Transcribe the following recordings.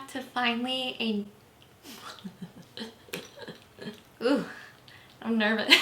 to finally Ooh, I'm nervous.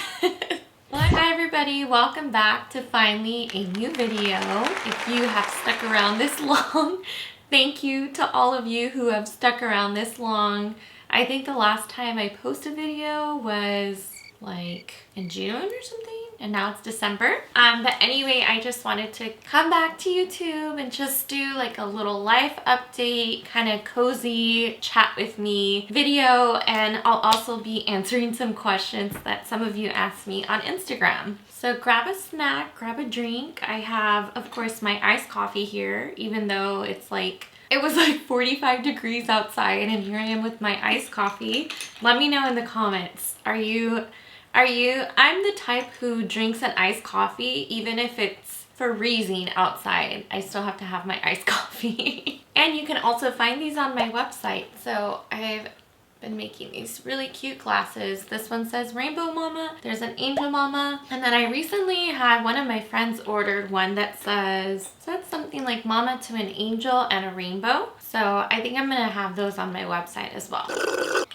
Hi everybody, welcome back to finally a new video. If you have stuck around this long, thank you to all of you who have stuck around this long. I think the last time I posted a video was like in June or something, and now it's December. But anyway, I just wanted to come back to YouTube and just do like a little life update, kind of cozy chat with me video, and I'll also be answering some questions that some of you asked me on Instagram. So grab a snack, grab a drink. I have, of course, my iced coffee here, even though it was like 45 degrees outside, and here I am with my iced coffee. Let me know in the comments, I'm the type who drinks an iced coffee even if it's freezing outside. I still have to have my iced coffee. And you can also find these on my website. So I've been making these really cute glasses. This one says Rainbow Mama, there's an Angel Mama, and then I recently had one of my friends ordered one that says something like Mama to an Angel and a Rainbow. So I think I'm gonna have those on my website as well.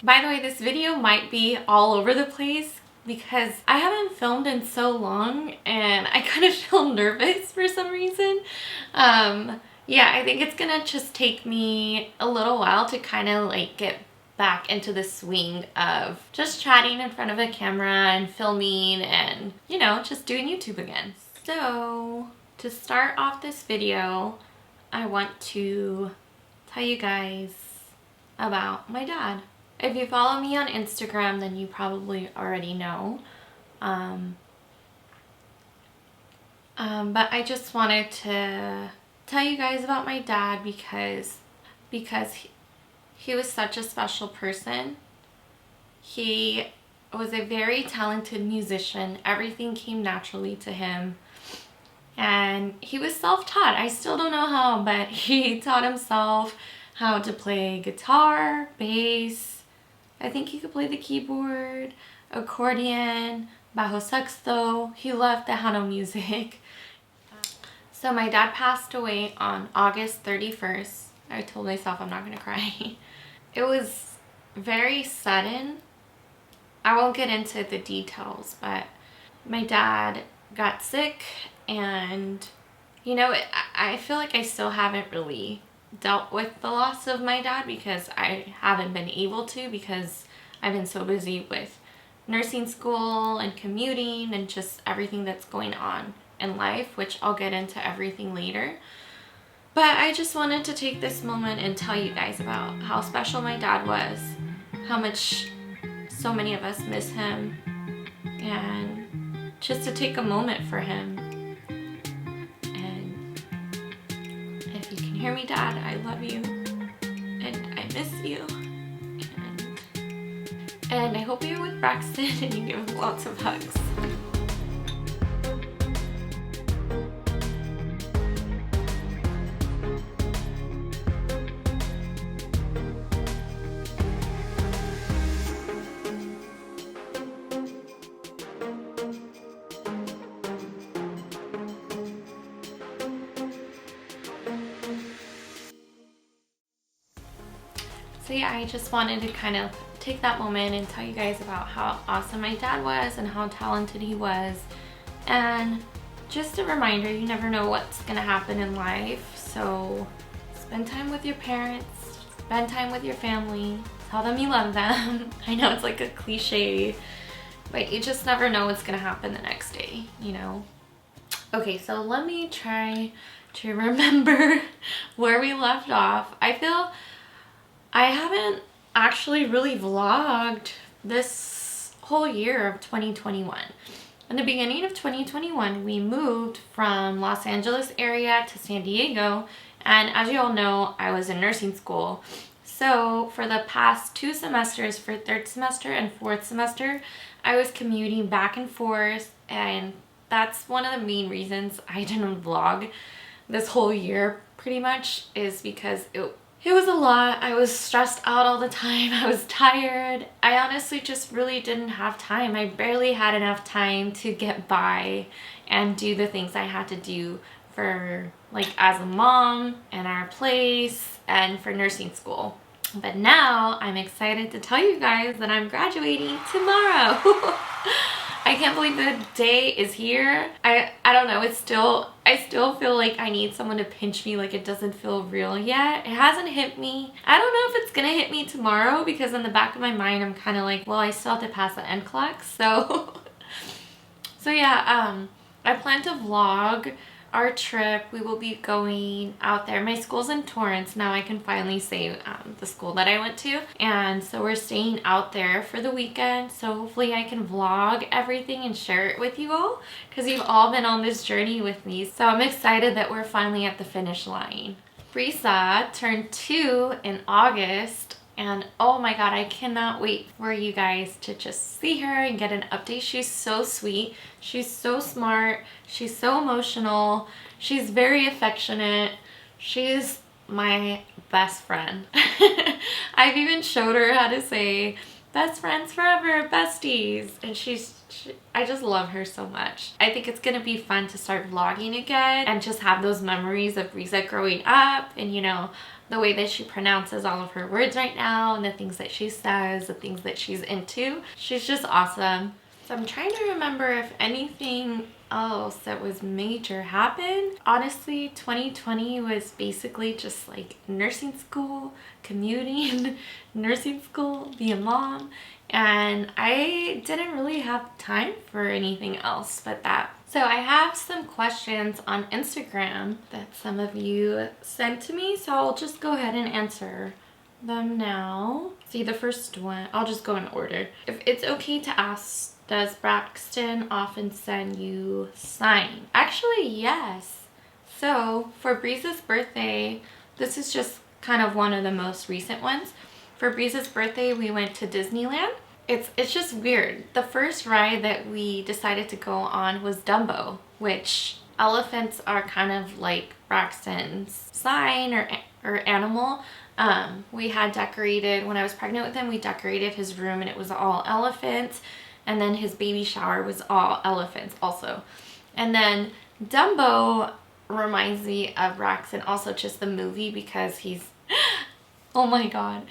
By the way, this video might be all over the place because I haven't filmed in so long and I kind of feel nervous for some reason. Yeah, I think it's gonna just take me a little while to kind of like get back into the swing of just chatting in front of a camera and filming and, you know, just doing YouTube again. So to start off this video, I want to tell you guys about my dad. If you follow me on Instagram, then you probably already know. But I just wanted to tell you guys about my dad because he was such a special person. He was a very talented musician. Everything came naturally to him. And he was self-taught. I still don't know how, but he taught himself how to play guitar, bass. I think he could play the keyboard, accordion, bajo sexto. He loved the Hano music. So my dad passed away on August 31st. I told myself I'm not gonna cry. It was very sudden. I won't get into the details, but my dad got sick, and you know, I feel like I still haven't really dealt with the loss of my dad because I haven't been able to, because I've been so busy with nursing school and commuting and just everything that's going on in life, which I'll get into everything later. But I just wanted to take this moment and tell you guys about how special my dad was, how much so many of us miss him, and just to take a moment for him. Hear me, Dad, I love you and I miss you, and I hope you're with Braxton and you give him lots of hugs. So yeah, I just wanted to kind of take that moment and tell you guys about how awesome my dad was and how talented he was. And just a reminder, you never know what's gonna happen in life. So spend time with your parents, spend time with your family, tell them you love them. I know it's like a cliche, but you just never know what's gonna happen the next day, you know? Okay, so let me try to remember where we left off. I feel I haven't actually really vlogged this whole year of 2021. In the beginning of 2021, we moved from Los Angeles area to San Diego, and as you all know, I was in nursing school. So for the past 2 semesters, for 3rd semester and 4th semester, I was commuting back and forth, and that's one of the main reasons I didn't vlog this whole year pretty much, is because it was a lot. I was stressed out all the time. I was tired. I honestly just really didn't have time. I barely had enough time to get by and do the things I had to do for, like, as a mom and our place and for nursing school. But now I'm excited to tell you guys that I'm graduating tomorrow. I can't believe the day is here. I don't know, I still feel like I need someone to pinch me, like it doesn't feel real yet. It hasn't hit me. I don't know if it's gonna hit me tomorrow, because in the back of my mind I'm kind of like, well, I still have to pass the NCLEX, so so yeah, I plan to vlog our trip. We will be going out there. My school's in Torrance. Now I can finally say the school that I went to. And so we're staying out there for the weekend. So hopefully I can vlog everything and share it with you all, because you've all been on this journey with me. So I'm excited that we're finally at the finish line. Brisa turned 2 in August. And oh my god, I cannot wait for you guys to just see her and get an update. She's so sweet. She's so smart. She's so emotional. She's very affectionate. She's my best friend. I've even showed her how to say best friends forever, besties. And I just love her so much. I think it's gonna be fun to start vlogging again and just have those memories of Brisa growing up, and you know, the way that she pronounces all of her words right now, and the things that she says, the things that she's into. She's just awesome. So I'm trying to remember if anything else that was major happened. Honestly, 2020 was basically just like nursing school, commuting, nursing school, being a mom, and I didn't really have time for anything else but that. So I have some questions on Instagram that some of you sent to me, so I'll just go ahead and answer them now. See, the first one, I'll just go in order. If it's okay to ask, does Braxton often send you sign? Actually, yes. So for Brisa's birthday, this is just kind of one of the most recent ones. For Brisa's birthday, we went to Disneyland. It's just weird. The first ride that we decided to go on was Dumbo, which elephants are kind of like Braxton's sign or animal. We had decorated, when I was pregnant with him, we decorated his room and it was all elephants. And then his baby shower was all elephants also. And then Dumbo reminds me of Braxton, also just the movie, because he's, oh my god.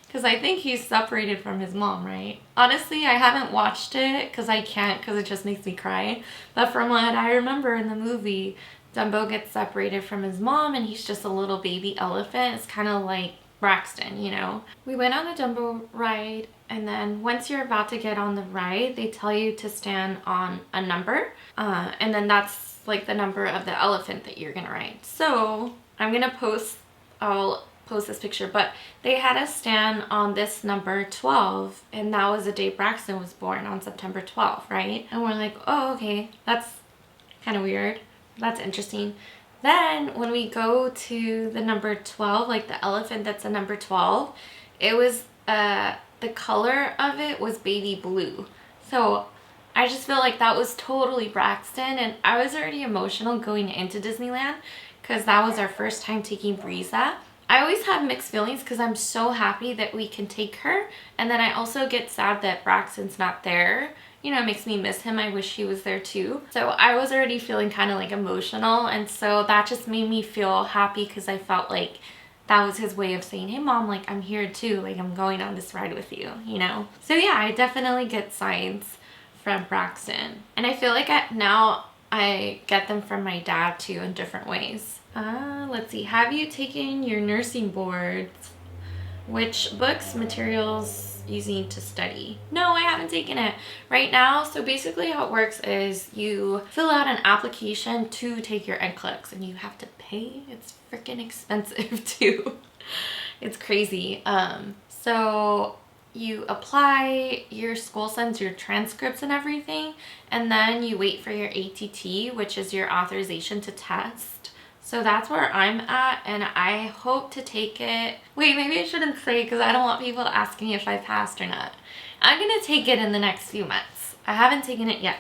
Because I think he's separated from his mom, right? Honestly, I haven't watched it because I can't, because it just makes me cry. But from what I remember in the movie, Dumbo gets separated from his mom and he's just a little baby elephant. It's kind of like Braxton, you know? We went on the Dumbo ride, and then once you're about to get on the ride, they tell you to stand on a number. And then that's like the number of the elephant that you're gonna ride. So I'm gonna I'll post this picture, but they had us stand on this number 12, and that was the day Braxton was born, on September 12th, right? And we're like, oh, okay, that's kind of weird. That's interesting. Then when we go to the number 12, like the elephant that's a number 12, it was the color of it was baby blue. So I just feel like that was totally Braxton, and I was already emotional going into Disneyland because that was our first time taking Brisa. I always have mixed feelings because I'm so happy that we can take her, and then I also get sad that Braxton's not there. You know, it makes me miss him. I wish he was there too. So I was already feeling kind of like emotional, and so that just made me feel happy because I felt like that was his way of saying, hey mom, like I'm here too, like I'm going on this ride with you, you know? So yeah, I definitely get signs from Braxton, and I feel like now I get them from my dad too in different ways. Let's see, have you taken your nursing boards? Which books, materials using to study? No, I haven't taken it right now. So basically how it works is you fill out an application to take your NCLEX, and you have to pay. It's freaking expensive too. It's crazy. So you apply, your school sends your transcripts and everything, and then you wait for your ATT, which is your authorization to test. So that's where I'm at, and I hope to take it. Wait, maybe I shouldn't say, because I don't want people to ask me if I passed or not. I'm gonna take it in the next few months. I haven't taken it yet.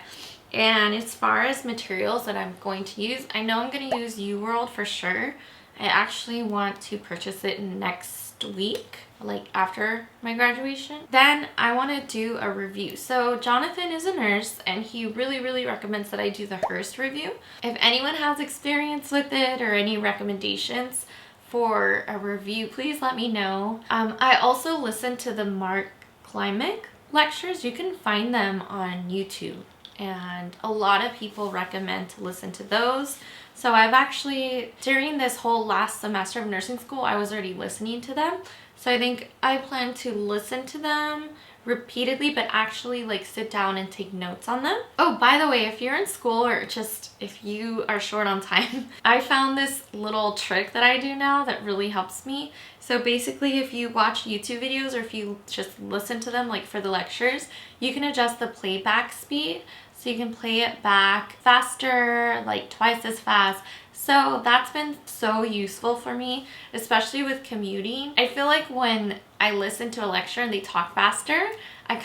And as far as materials that I'm going to use, I know I'm gonna use UWorld for sure. I actually want to purchase it next week, like after my graduation. Then I want to do a review. So Jonathan is a nurse, and he really recommends that I do the Hearst review. If anyone has experience with it or any recommendations for a review, please let me know. I also listen to the Mark Klimek lectures. You can find them on YouTube, and a lot of people recommend to listen to those. So I've actually, during this whole last semester of nursing school, I was already listening to them. So I think I plan to listen to them repeatedly, but actually like sit down and take notes on them. Oh, by the way, if you're in school or just if you are short on time, I found this little trick that I do now that really helps me. So basically, if you watch YouTube videos or if you just listen to them like for the lectures, you can adjust the playback speed. So you can play it back faster, like twice as fast. So that's been so useful for me, especially with commuting. I feel like when I listen to a lecture and they talk faster, I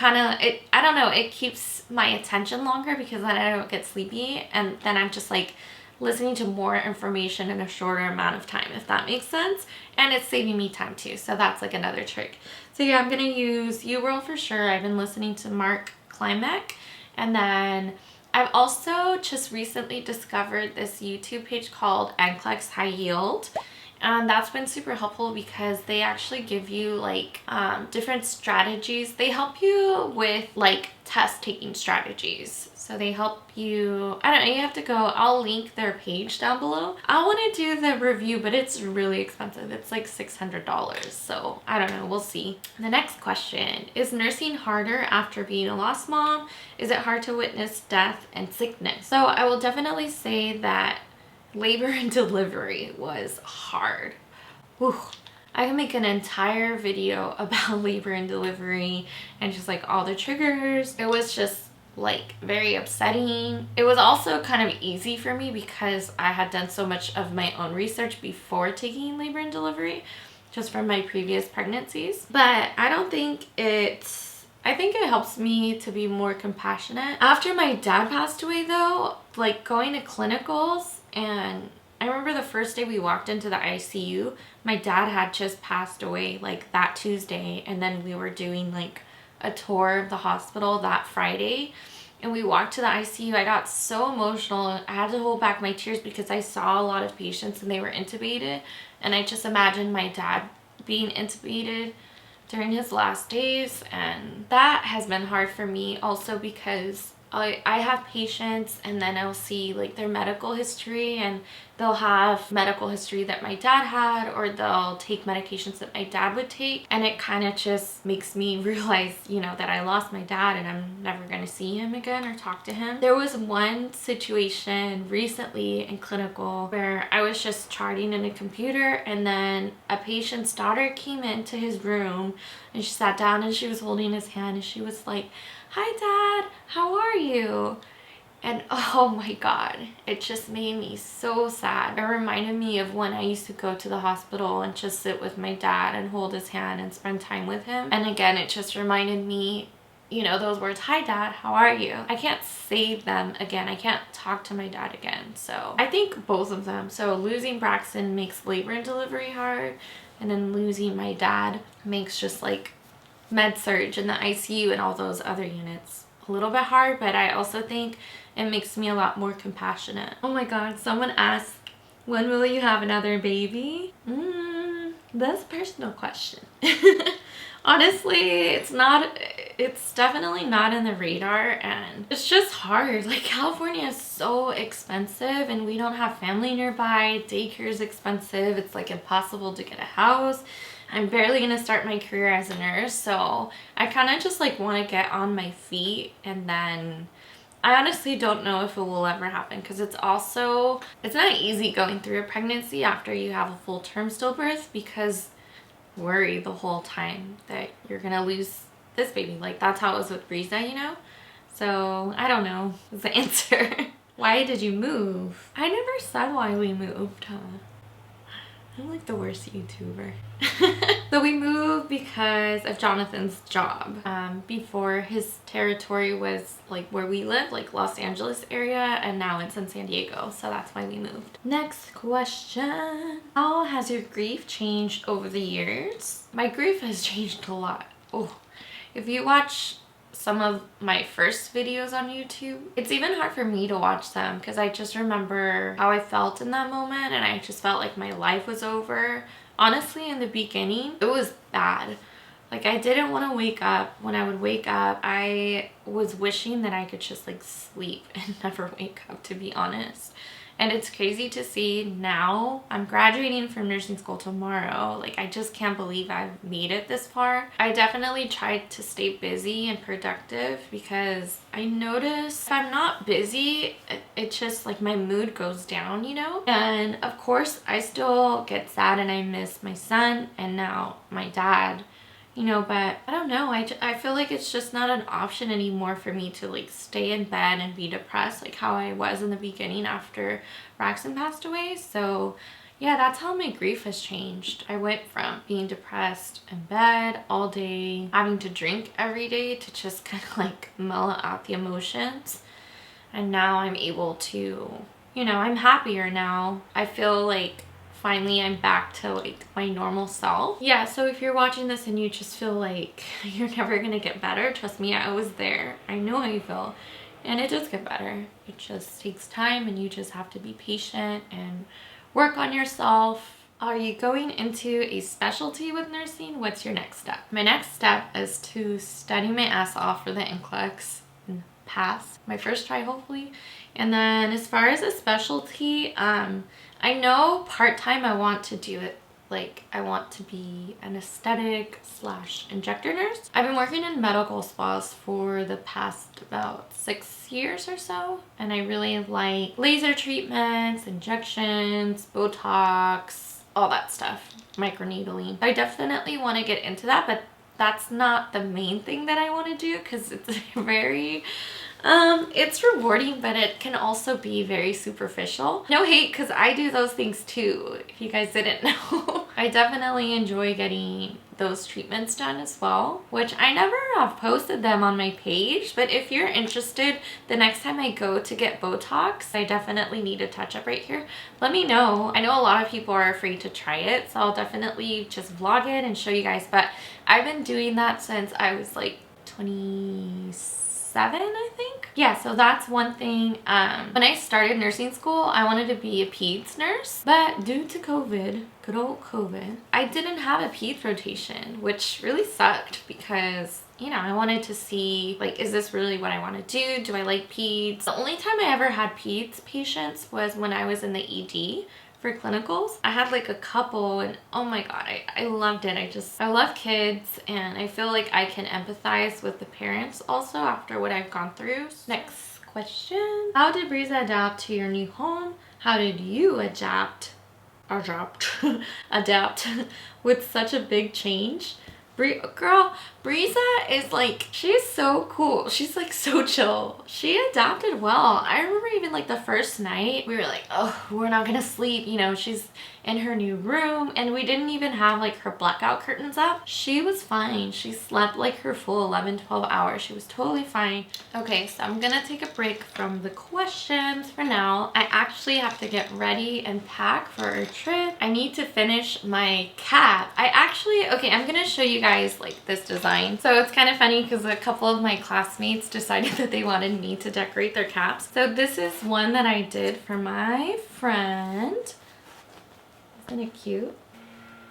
don't know, it keeps my attention longer because then I don't get sleepy, and then I'm just like listening to more information in a shorter amount of time, if that makes sense. And it's saving me time too. So that's like another trick. So yeah, I'm gonna use UWorld for sure. I've been listening to Mark Klimek. And then I've also just recently discovered this YouTube page called NCLEX High Yield. And that's been super helpful because they actually give you like different strategies. They help you with like test taking strategies. So they help you, I don't know, you have to go, I'll link their page down below. I want to do the review, but it's really expensive. It's like $600. So I don't know, we'll see. The next question, is nursing harder after being a lost mom? Is it hard to witness death and sickness? So I will definitely say that labor and delivery was hard. Whew. I can make an entire video about labor and delivery and just like all the triggers. It was just like very upsetting. It was also kind of easy for me because I had done so much of my own research before taking labor and delivery, just from my previous pregnancies. But I don't think I think it helps me to be more compassionate. After my dad passed away though, like going to clinicals, and I remember the first day we walked into the ICU, my dad had just passed away like that Tuesday, and then we were doing like a tour of the hospital that Friday, and we walked to the ICU. I got so emotional. I had to hold back my tears because I saw a lot of patients and they were intubated, and I just imagined my dad being intubated during his last days, and that has been hard for me also because I have patients and then I'll see like their medical history, and they'll have medical history that my dad had, or they'll take medications that my dad would take, and it kind of just makes me realize, you know, that I lost my dad and I'm never going to see him again or talk to him. There was one situation recently in clinical where I was just charting in a computer, and then a patient's daughter came into his room and she sat down and she was holding his hand and she was like, "Hi Dad, how are you?" And oh my God, it just made me so sad. It reminded me of when I used to go to the hospital and just sit with my dad and hold his hand and spend time with him. And again, it just reminded me, you know, those words, "Hi Dad, how are you?" I can't say them again. I can't talk to my dad again. So I think both of them. So losing Braxton makes labor and delivery hard, and then losing my dad makes just like med surge and the ICU and all those other units a little bit hard. But I also think it makes me a lot more compassionate. Oh my God, someone asked, when will you have another baby? That's a personal question. Honestly, it's definitely not in the radar, and it's just hard. Like, California is so expensive and we don't have family nearby. Daycare is expensive. It's like impossible to get a house. I'm barely gonna start my career as a nurse, so I kind of just like want to get on my feet, and then I honestly don't know if it will ever happen, because it's not easy going through a pregnancy after you have a full-term stillbirth, because worry the whole time that you're gonna lose this baby. Like, that's how it was with Riza, you know? So I don't know is the answer. Why did you move? I never said why we moved, huh? I'm like the worst YouTuber. So we moved because of Jonathan's job. Before, his territory was like where we live, like Los Angeles area, and now it's in San Diego, so that's why we moved. Next question. How has your grief changed over the years? My grief has changed a lot. Oh, if you watch some of my first videos on YouTube. It's even hard for me to watch them because I just remember how I felt in that moment, and I just felt like my life was over. Honestly, in the beginning, it was bad. Like, I didn't want to wake up. When I would wake up, I was wishing that I could just like sleep and never wake up, to be honest. And it's crazy to see now. I'm graduating from nursing school tomorrow. Like, I just can't believe I've made it this far. I definitely tried to stay busy and productive because I notice if I'm not busy, it just like my mood goes down, you know? And of course, I still get sad and I miss my son and now my dad. You know, but I don't know. I feel like it's just not an option anymore for me to like stay in bed and be depressed like how I was in the beginning after Braxton passed away. So yeah, that's how my grief has changed. I went from being depressed in bed all day, having to drink every day to just kind of like mellow out the emotions. And now I'm able to, you know, I'm happier now. I feel like finally I'm back to like my normal self. Yeah, so if you're watching this and you just feel like you're never gonna get better, trust me, I was there. I know how you feel, and it does get better. It just takes time, and you just have to be patient and work on yourself. Are you going into a specialty with nursing? What's your next step? My next step is to study my ass off for the NCLEX and pass my first try, hopefully. And then as far as a specialty, I know part-time I want to do it, like I want to be an aesthetic / injector nurse. I've been working in medical spas for the past about 6 years or so, and I really like laser treatments, injections, Botox, all that stuff, microneedling. I definitely want to get into that, but that's not the main thing that I want to do because it's very it's rewarding, but it can also be very superficial. No hate, because I do those things too, if you guys didn't know. I definitely enjoy getting those treatments done as well, which I never have posted them on my page, but if you're interested, the next time I go to get Botox, I definitely need a touch-up right here, let me know. I know a lot of people are afraid to try it, so I'll definitely just vlog it and show you guys, but I've been doing that since I was like 27, I think. Yeah, so that's one thing. When I started nursing school, I wanted to be a peds nurse, but due to COVID, good old COVID, I didn't have a peds rotation, which really sucked because, you know, I wanted to see, like, is this really what I want to do? Do I like peds? The only time I ever had peds patients was when I was in the ED for clinicals. I had like a couple, and oh my god, I loved it. I love kids, and I feel like I can empathize with the parents also after what I've gone through. Next question. How did Breeza adapt to your new home? How did you adapt with such a big change? Girl, Breeza is like, she's so cool. She's like so chill. She adapted well. I remember even like the first night, we were like, oh, we're not gonna sleep. You know, she's in her new room, and we didn't even have like her blackout curtains up. She was fine. She slept like her full 11-12 hours. She was totally fine. Okay, so I'm gonna take a break from the questions for now. I actually have to get ready and pack for our trip. I need to finish my cap. Okay, I'm gonna show you guys like this design. So it's kind of funny because a couple of my classmates decided that they wanted me to decorate their caps. So this is one that I did for my friend. Isn't it cute?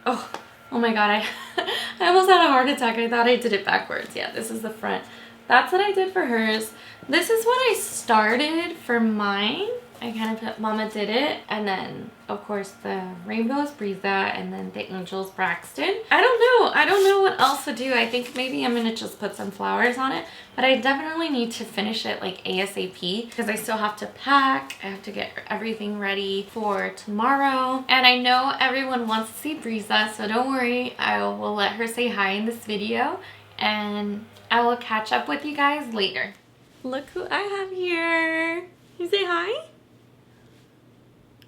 Oh my god, I almost had a heart attack. I thought I did it backwards. Yeah, this is the front. That's what I did for hers. This is what I started for mine. I kind of put Mama Did It, and then of course the rainbows Breeza, and then the angels Braxton. I don't know what else to do. I think maybe I'm gonna just put some flowers on it, but I definitely need to finish it like ASAP because I still have to pack. I have to get everything ready for tomorrow, and I know everyone wants to see Breeza, so don't worry, I will let her say hi in this video, and I will catch up with you guys later. Look who I have here. You say hi?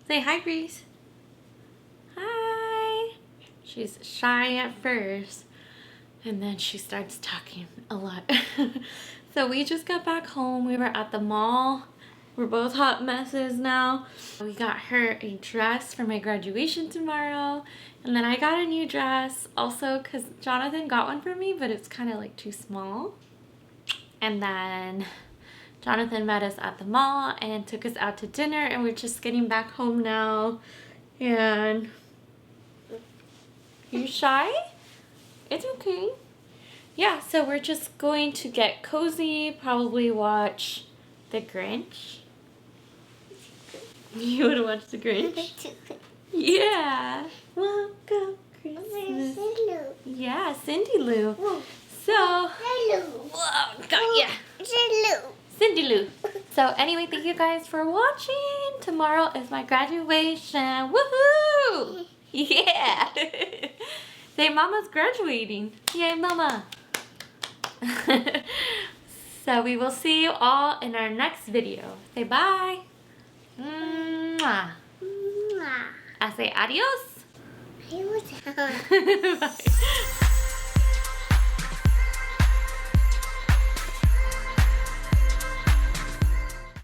Say hi, Breeze. Hi. She's shy at first, and then she starts talking a lot. So we just got back home. We were at the mall. We're both hot messes now. We got her a dress for my graduation tomorrow, and then I got a new dress also because Jonathan got one for me, but it's kind of like too small. And then Jonathan met us at the mall and took us out to dinner, and we're just getting back home now. And you shy? It's okay. Yeah, so we're just going to get cozy, probably watch The Grinch. You would watch The Grinch? Yeah. Welcome Christmas. Yeah, Cindy Lou. So, whoa, got ya. Cindy Lou. So anyway, thank you guys for watching. Tomorrow is my graduation. Woohoo! Yeah. Say Mama's graduating. Yay, Mama. So we will see you all in our next video. Say bye. Mwah. I say adios. Bye.